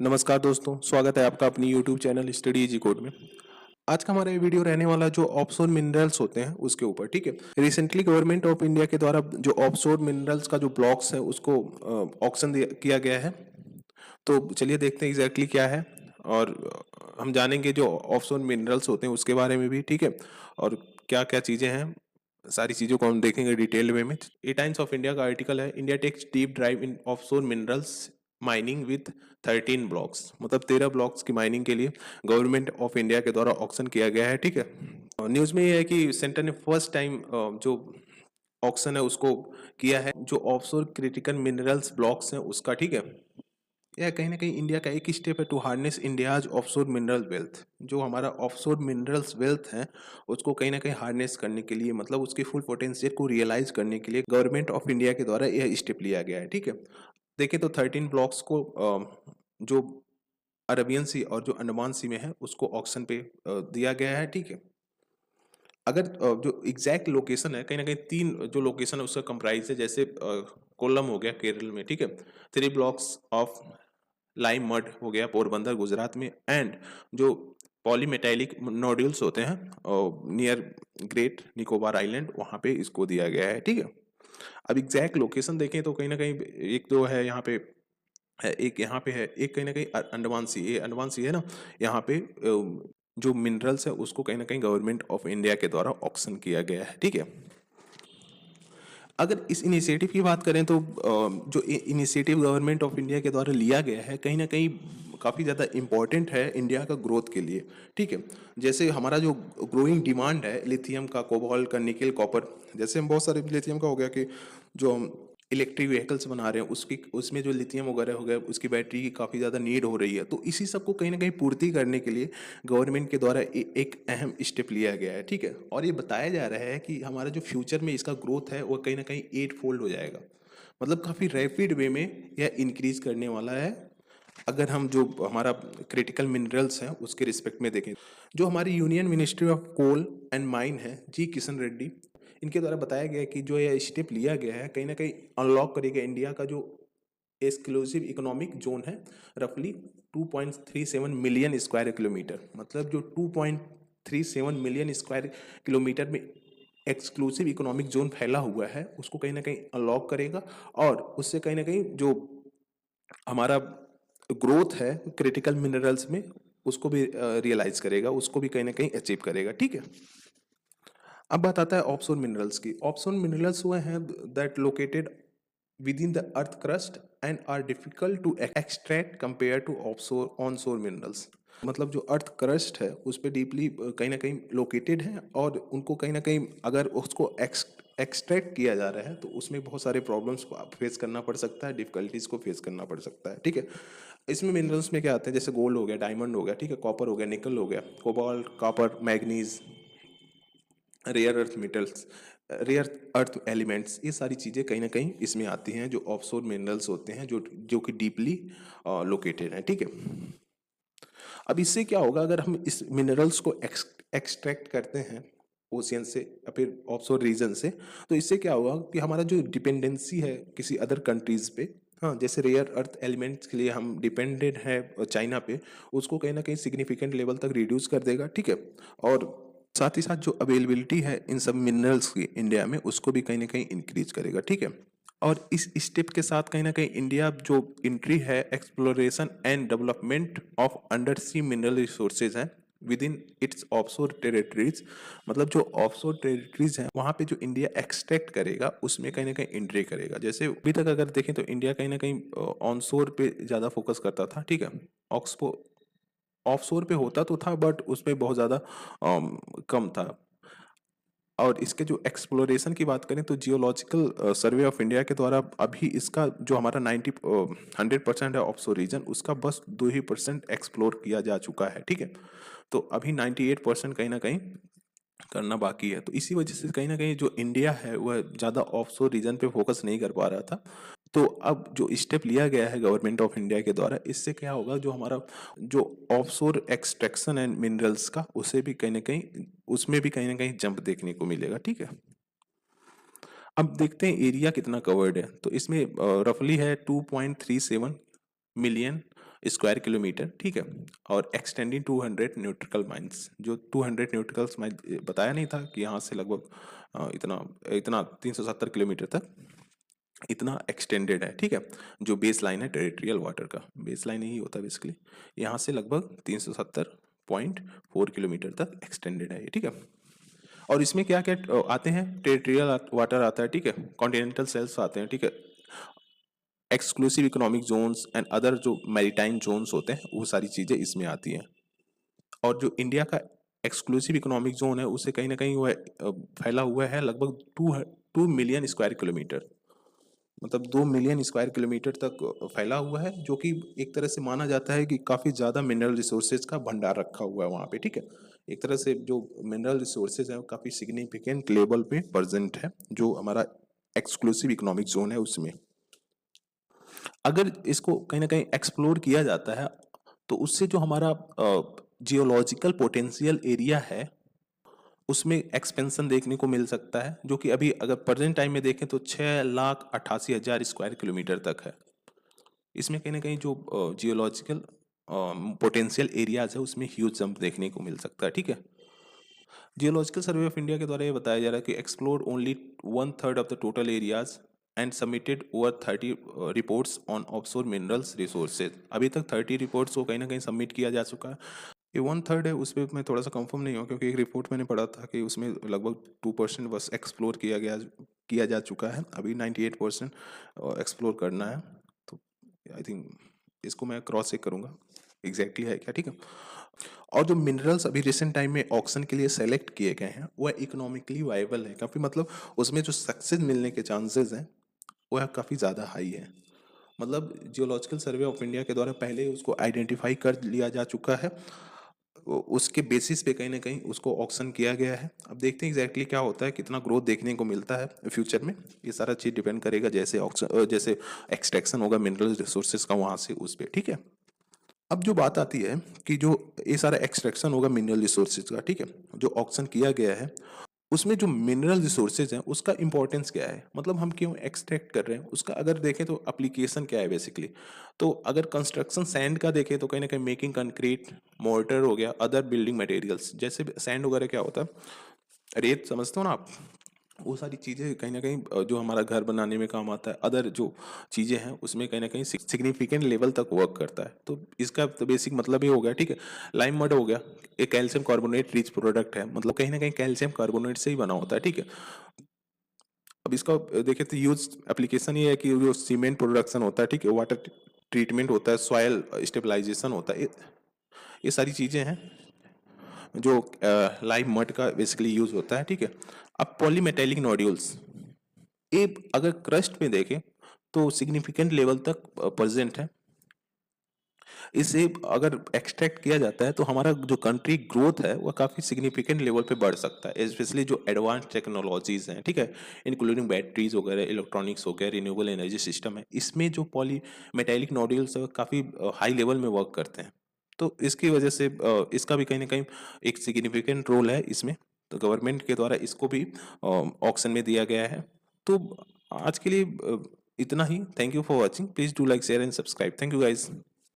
नमस्कार दोस्तों, स्वागत है आपका अपनी YouTube channel study easy code में। आज का हमारा ये वीडियो रहने वाला जो ऑफशोर मिनरल्स होते हैं उसके ऊपर, ठीक है। रिसेंटली गवर्नमेंट ऑफ इंडिया के द्वारा जो ऑफशोर मिनरल्स का जो ब्लॉक्स है उसको ऑक्शन किया गया है। तो चलिए देखते हैं एग्जैक्टली क्या है और हम जानेंगे जो ऑफशोर मिनरल्स होते हैं उसके बारे में भी, ठीक है। और क्या क्या चीज़ें हैं, सारी चीज़ों को हम देखेंगे डिटेल वे में। ए टाइम्स ऑफ इंडिया का आर्टिकल है, India takes deep drive in offshore minerals mining with 13 blocks, मतलब 13 ब्लॉक्स की माइनिंग के लिए गवर्नमेंट ऑफ इंडिया के द्वारा ऑक्शन किया गया है, ठीक है। न्यूज़ में ये है कि सेंटर ने फर्स्ट टाइम जो ऑक्शन है उसको किया है, जो ऑफशोर क्रिटिकल मिनरल्स ब्लॉक्स हैं उसका, ठीक है। यह कहीं ना कहीं इंडिया का एक स्टेप है to harness India's offshore mineral wealth. जो हमारा ऑफशोर मिनरल्स वेल्थ है उसको कहीं ना कहीं हार्नेस करने के लिए, मतलब उसके फुल पोटेंशियल को रियलाइज करने के लिए गवर्नमेंट ऑफ इंडिया के द्वारा यह स्टेप लिया गया है, ठीक है। देखिए तो 13 ब्लॉक्स को जो अरबियन सी और जो अंडमान सी में है उसको ऑक्शन पे दिया गया है, ठीक है। अगर जो एग्जैक्ट लोकेशन है, कहीं ना कहीं तीन जो लोकेशन है उसका कंप्राइज है, जैसे कोल्लम हो गया केरल में, ठीक है। 3 ब्लॉक्स ऑफ लाइम मड हो गया पोरबंदर गुजरात में, एंड जो पॉलीमेटालिक नोड्यूल्स होते हैं नियर ग्रेट निकोबार आइलैंड, वहाँ पे इसको दिया गया है, ठीक है। अब एग्जैक्ट लोकेशन देखें तो कहीं ना कहीं एक तो है यहाँ पे है, एक यहाँ पे है, एक कहीं ना कहीं अंडमान सी, ये अंडमान सी है ना, यहाँ पे जो मिनरल्स है उसको कहीं ना कहीं गवर्नमेंट ऑफ इंडिया के द्वारा ऑक्शन किया गया है, ठीक है। अगर इस इनिशिएटिव की बात करें तो जो इनिशिएटिव गवर्नमेंट ऑफ इंडिया के द्वारा लिया गया है कहीं ना कहीं काफ़ी ज़्यादा इम्पोर्टेंट है इंडिया का ग्रोथ के लिए, ठीक है। जैसे हमारा जो ग्रोइंग डिमांड है लिथियम का, कोबाल्ट का, निकेल, कॉपर, जैसे हम बहुत सारे लिथियम का हो गया कि जो हम इलेक्ट्रिक व्हीकल्स बना रहे हैं उसकी, उसमें जो लिथियम वगैरह हो गया उसकी बैटरी की काफ़ी ज़्यादा नीड हो रही है, तो इसी सब को कहीं ना कहीं पूर्ति करने के लिए गवर्नमेंट के द्वारा एक अहम स्टेप लिया गया है, ठीक है। और ये बताया जा रहा है कि हमारा जो फ्यूचर में इसका ग्रोथ है वो कहीं ना कहीं 8 फोल्ड हो जाएगा, मतलब काफ़ी रैपिड वे में यह इंक्रीज करने वाला है। अगर हम जो हमारा क्रिटिकल मिनरल्स हैं उसके रिस्पेक्ट में देखें, जो हमारी union ministry of coal and mine है, जी किशन रेड्डी, इनके द्वारा बताया गया है कि जो यह स्टेप लिया गया है कहीं ना कहीं अनलॉक करेगा इंडिया का जो एक्सक्लूसिव इकोनॉमिक जोन है, रफली 2.37 मिलियन स्क्वायर किलोमीटर, मतलब जो 2.37 मिलियन स्क्वायर किलोमीटर में एक्सक्लूसिव इकोनॉमिक जोन फैला हुआ है उसको कहीं ना कहीं अनलॉक करेगा, और उससे कहीं ना कहीं जो हमारा ग्रोथ है क्रिटिकल मिनरल्स में उसको भी रियलाइज करेगा, उसको भी कहीं ना कहीं अचीव करेगा, ठीक है। अब बात आता है ऑफशोर मिनरल्स की। ऑफशोर मिनरल्स हुए हैं that located within the earth crust and are difficult to extract compared to offshore onshore minerals। मतलब जो अर्थ क्रस्ट है उस पर डीपली कहीं ना कहीं लोकेटेड है, और उनको कहीं ना कहीं अगर उसको एक्सट्रैक्ट किया जा रहा है तो उसमें बहुत सारे प्रॉब्लम्स को फेस करना पड़ सकता है, डिफिकल्टीज को फेस करना पड़ सकता है, ठीक है। इसमें मिनरल्स में क्या आते हैं, जैसे गोल्ड हो गया, डायमंड हो गया, ठीक है, कॉपर हो गया, निकल हो गया, cobalt, copper, manganese, rare earth metals, rare earth elements, ये सारी चीज़ें कहीं ना कहीं इसमें आती हैं जो ऑफशोर मिनरल्स होते हैं, जो जो कि डीपली लोकेटेड हैं, ठीक है। अब इससे क्या होगा, अगर हम इस मिनरल्स को एक्सट्रैक्ट करते हैं ओशियन से या फिर ऑफशोर रीजन से, तो इससे क्या होगा कि हमारा जो डिपेंडेंसी है किसी अदर कंट्रीज पे, हाँ, जैसे रेयर अर्थ एलिमेंट्स के लिए हम डिपेंडेंट है चाइना पे, उसको कहीं ना कहीं सिग्निफिकेंट लेवल तक रिड्यूस कर देगा, ठीक है। और साथ ही साथ जो अवेलेबिलिटी है इन सब मिनरल्स की इंडिया में उसको भी कहीं ना कहीं इंक्रीज करेगा, ठीक है। और इस स्टेप के साथ कहीं ना कहीं इंडिया जो एंट्री है exploration and development of under sea mineral resources है within its offshore territories, मतलब जो ऑफशोर टेरिटरीज हैं वहाँ पे जो इंडिया एक्सट्रैक्ट करेगा उसमें कहीं ना कहीं एंट्री करेगा। जैसे अभी तक अगर देखें तो इंडिया कहीं ना कहीं ऑनशोर पे ज़्यादा फोकस करता था, ठीक है। ऑक्सपो ऑफशोर पे होता तो था बट उसमें बहुत ज़्यादा कम था। और इसके जो एक्सप्लोरेशन की बात करें तो जियोलॉजिकल सर्वे ऑफ इंडिया के द्वारा अभी इसका जो हमारा 100% है ऑफशोर रीजन, उसका बस 2% एक्सप्लोर किया जा चुका है, ठीक है। तो अभी 98% कहीं ना कहीं करना बाकी है, तो इसी वजह से कहीं ना कहीं जो इंडिया है वह ज़्यादा ऑफशोर रीजन पे फोकस नहीं कर पा रहा था। तो अब जो स्टेप लिया गया है गवर्नमेंट ऑफ इंडिया के द्वारा, इससे क्या होगा, जो हमारा जो ऑफशोर एक्सट्रैक्शन एंड मिनरल्स का उसे भी कहीं ना कहीं, उसमें भी कहीं ना कहीं जंप देखने को मिलेगा, ठीक है। अब देखते हैं एरिया कितना कवर्ड है, तो इसमें रफली है 2.37 मिलियन स्क्वायर किलोमीटर, ठीक है। और एक्सटेंडिंग 200 न्यूट्रिकल माइंस, जो 200 न्यूट्रिकल माइंस बताया नहीं था कि यहाँ से लगभग इतना इतना 370 किलोमीटर तक इतना एक्सटेंडेड है, ठीक है। जो बेस लाइन है टेरिटोरियल वाटर का, बेस लाइन यही होता है बेसिकली, यहाँ से लगभग 370.4 किलोमीटर तक एक्सटेंडेड है ये, ठीक है। और इसमें क्या क्या आते हैं, टेरिटोरियल वाटर आता है, ठीक है, कॉन्टिनेंटल सेल्स आते हैं, ठीक है, exclusive economic zones and other जो मैरीटाइम जोन्स होते हैं वो सारी चीज़ें इसमें आती हैं। और जो इंडिया का एक्सक्लूसिव इकोनॉमिक जोन है उससे कहीं ना कहीं वो फैला हुआ है लगभग 2 मिलियन स्क्वायर किलोमीटर, मतलब 2 मिलियन स्क्वायर किलोमीटर तक फैला हुआ है, जो कि एक तरह से माना जाता है कि काफ़ी ज़्यादा मिनरल रिसोर्सेज का भंडार रखा हुआ है वहाँ पे, ठीक है। एक तरह से जो मिनरल रिसोर्सेज है वो काफ़ी सिग्निफिकेंट लेवल पे प्रेजेंट है, जो हमारा एक्सक्लूसिव इकोनॉमिक जोन है उसमें। अगर इसको कहीं ना कहीं एक्सप्लोर किया जाता है तो उससे जो हमारा जियोलॉजिकल पोटेंशियल एरिया है उसमें एक्सपेंशन देखने को मिल सकता है, जो कि अभी अगर प्रेजेंट टाइम में देखें तो 6,88,000 स्क्वायर किलोमीटर तक है। इसमें कहीं ना कहीं जो जियोलॉजिकल पोटेंशियल एरियाज है उसमें ह्यूज जंप देखने को मिल सकता है, ठीक है। जियोलॉजिकल सर्वे ऑफ इंडिया के द्वारा ये बताया जा रहा है कि explore only 1/3 of the total areas and submitted over 30 reports on offshore minerals resources. अभी तक 30 रिपोर्ट्स को कहीं ना कहीं सबमिट किया जा चुका है। ये 1/3 है, उस पर मैं थोड़ा सा कंफर्म नहीं हूँ क्योंकि एक रिपोर्ट मैंने पढ़ा था कि उसमें लगभग 2% बस एक्सप्लोर किया जा चुका है, अभी 98% एक्सप्लोर करना है। तो आई थिंक इसको मैं क्रॉस चेक करूँगा एग्जैक्टली है क्या, ठीक है। और जो मिनरल्स अभी रिसेंट टाइम में ऑक्शन के लिए सेलेक्ट किए गए हैं वह इकोनॉमिकली वाइबल है, काफ़ी मतलब उसमें जो सक्सेस मिलने के चांसेस हैं वह काफ़ी ज़्यादा हाई है। मतलब जियोलॉजिकल सर्वे ऑफ इंडिया के द्वारा पहले उसको आइडेंटिफाई कर लिया जा चुका है, उसके बेसिस पे कहीं ना कहीं उसको ऑक्शन किया गया है। अब देखते हैं एग्जैक्टली क्या होता है, कितना ग्रोथ देखने को मिलता है फ्यूचर में, ये सारा चीज़ डिपेंड करेगा जैसे ऑक्शन जैसे एक्सट्रैक्शन होगा मिनरल रिसोर्सेज का वहाँ से उस पर, ठीक है। अब जो बात आती है कि जो ये सारा एक्सट्रैक्शन होगा मिनरल रिसोर्सेज का, ठीक है, जो ऑक्शन किया गया है उसमें जो मिनरल रिसोर्सेज हैं उसका इंपॉर्टेंस क्या है, मतलब हम क्यों एक्सट्रैक्ट कर रहे हैं उसका अगर देखें तो एप्लीकेशन क्या है बेसिकली। तो अगर कंस्ट्रक्शन सैंड का देखें तो कहीं ना कहीं मेकिंग कंक्रीट, मोर्टर हो गया, अदर बिल्डिंग मटेरियल्स, जैसे सैंड वगैरह क्या होता है, रेत समझते हो ना आप, वो सारी चीज़ें कहीं ना कहीं जो हमारा घर बनाने में काम आता है, अदर जो चीज़ें हैं उसमें कहीं ना कहीं सिग्निफिकेंट लेवल तक वर्क करता है। तो इसका तो बेसिक मतलब ये हो गया, ठीक है। लाइम मड हो गया, एक कैल्शियम कार्बोनेट रिच प्रोडक्ट है, मतलब कहीं ना कहीं कैल्शियम कार्बोनेट से ही बना होता है, ठीक है। अब इसका देखें तो यूज एप्लीकेशन ये है कि जो सीमेंट प्रोडक्शन होता है, ठीक है, वाटर ट्रीटमेंट होता है, सॉयल स्टेबलाइजेशन होता है, ये सारी चीज़ें हैं जो लाइम मड का बेसिकली यूज होता है, ठीक है। अब पॉलीमेटेलिक नोड्यूल्स, ये अगर क्रस्ट में देखें तो सिग्निफिकेंट लेवल तक प्रेजेंट है। इसे अगर एक्सट्रैक्ट किया जाता है तो हमारा जो कंट्री ग्रोथ है वह काफ़ी सिग्निफिकेंट लेवल पे बढ़ सकता है, स्पेशली जो एडवांस टेक्नोलॉजीज हैं, ठीक है, इंक्लूडिंग बैटरीज वगैरह, इलेक्ट्रॉनिक्स हो गया, रिन्यूएबल एनर्जी सिस्टम है, इसमें जो पॉली मेटेलिक नोड्यूल्स है काफ़ी हाई लेवल में वर्क करते हैं। तो इसकी वजह से इसका भी कहीं ना कहीं एक सिग्निफिकेंट रोल है इसमें, तो गवर्नमेंट के द्वारा इसको भी ऑक्शन में दिया गया है। तो आज के लिए इतना ही। Thank you for watching, please do like share and subscribe, thank you guys.